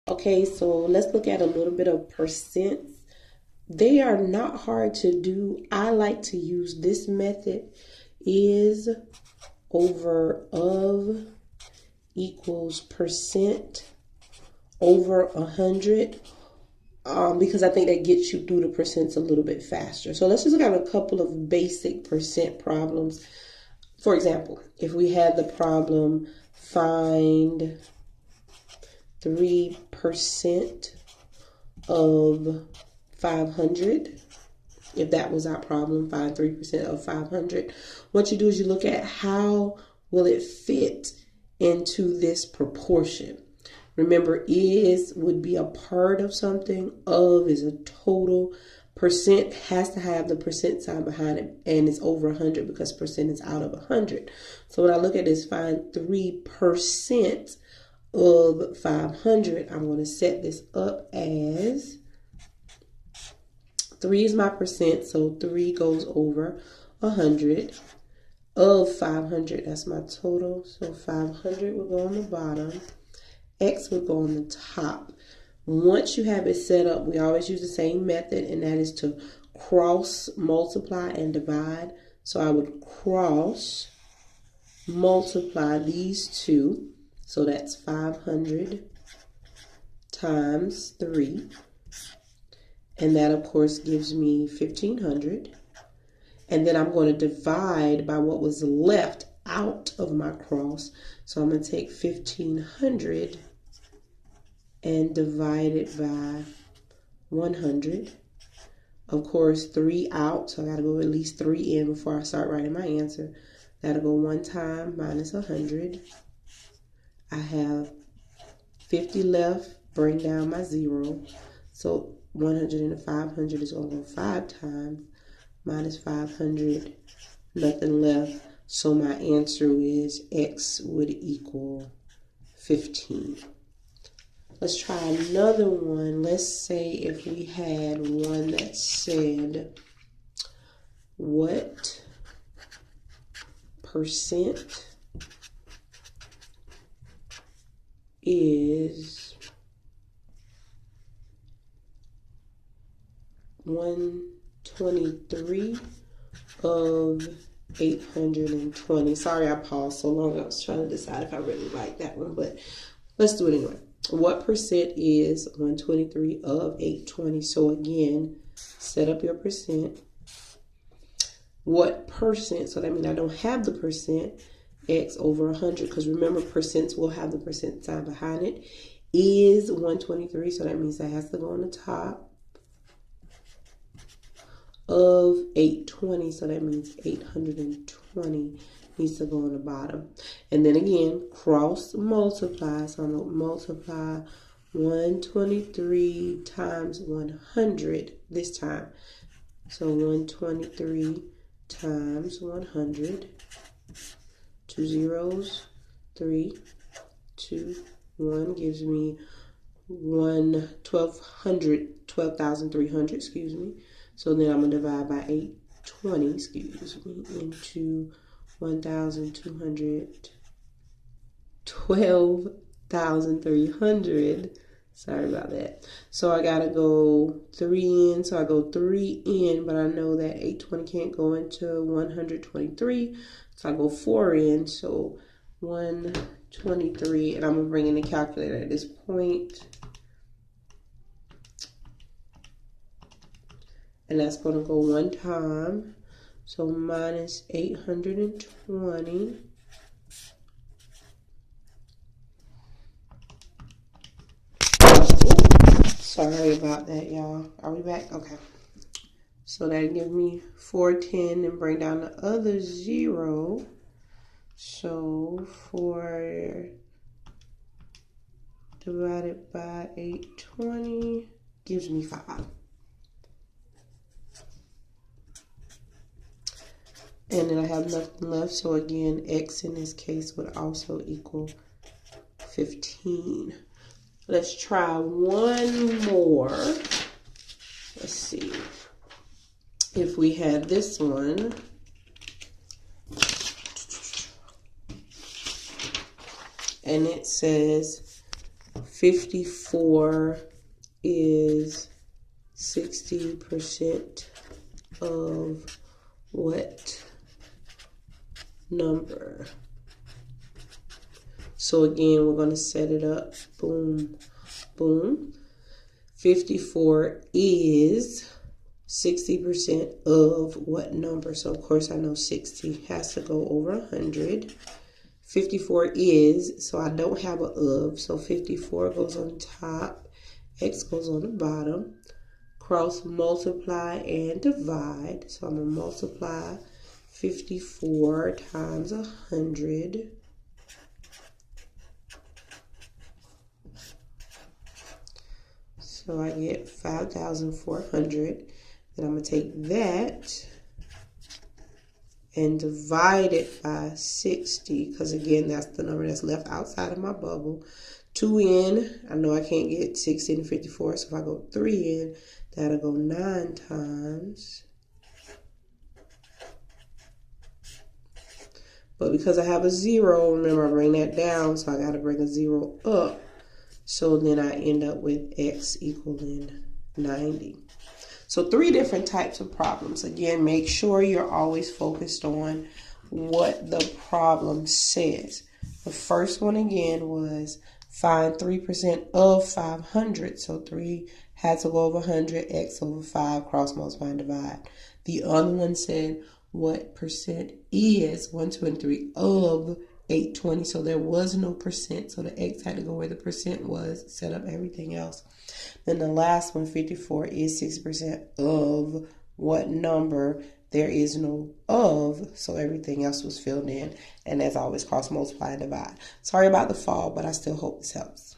Okay, so let's look at a little bit of percents. They are not hard to do. I like to use this method. Is over of equals percent over 100, because I think that gets you through the percents a little bit faster. So let's just look at a couple of basic percent problems. For example, if we had the problem find 3% of 500, if that was our problem, find 3% of 500. What you do is you look at how will it fit into this proportion. Remember, is would be a part of something, of is a total, percent has to have the percent sign behind it, and it's over 100 because percent is out of 100. So when I look at this, find 3% of 500, I'm going to set this up as 3 is my percent, so 3 goes over 100 of 500. That's my total. So 500 will go on the bottom. X would go on the top. Once you have it set up, we always use the same method, and that is to cross multiply and divide. So I would cross multiply these two. So that's 500 times 3. And that, of course, gives me 1,500. And then I'm going to divide by what was left out of my cross. So I'm going to take 1,500 and divide it by 100. Of course, 3 out, so I got to go at least 3 in before I start writing my answer. That'll go 1 time minus 100. I have 50 left, bring down my 0. So 100 and 500 is going to go 5 times, minus 500, nothing left. So my answer is X would equal 15. Let's try another one. Let's say if we had one that said, what percent is 123 of 820. Sorry I paused so long. I was trying to decide if I really like that one, but let's do it anyway. What percent is 123 of 820? So again, set up your percent. What percent? So that means I don't have the percent. X over 100, because remember, percents will have the percent sign behind it, is 123. So that means that has to go on the top. Of 820, so that means 820 needs to go on the bottom. And then again, cross multiply. So I'm going to multiply 123 times 100 this time. So 123 times 100. 2 zeros, 3, 2, 1 gives me 12,300, excuse me. So then I'm going to divide by 820, excuse me, into 1,200, 12,300. Sorry about that. So I got to go 3 in. So I go 3 in, but I know that 820 can't go into 123. So I go 4 in. So 123, and I'm going to bring in the calculator at this point. And that's going to go 1 time. So minus 820. Sorry about that, y'all. Are we back? Okay. So that gives me 410 and bring down the other 0. So 4 divided by 820 gives me 5. And then I have nothing left. So again, X in this case would also equal 15. Let's try one more. Let's see. If we had this one. And it says 54 is 60% of what number? So again, we're going to set it up. Boom, boom. 54 is 60% of what number? So of course I know 60 has to go over 100. 54 is, so I don't have a of, so 54 goes on top, x goes on the bottom. Cross multiply and divide. So I'm going to multiply 54 times 100. So I get 5,400. Then I'm going to take that and divide it by 60, because again, that's the number that's left outside of my bubble. 2 in, I know I can't get 60 and 54, so if I go 3 in, that'll go 9 times. But because I have a 0, remember I bring that down, so I got to bring a 0 up. So then I end up with x equaling 90. So 3 different types of problems. Again, make sure you're always focused on what the problem says. The first one again was find 3% of 500. So 3 had to go over 100, x over 5, cross multiply and divide. The other one said what percent is 1, 2, and 3 of 820. So there was no percent. So the x had to go where the percent was, set up everything else. Then the last one, 54, is 6% of what number? There is no of, so everything else was filled in. And as always, cross multiply and divide. Sorry about the fall, but I still hope this helps.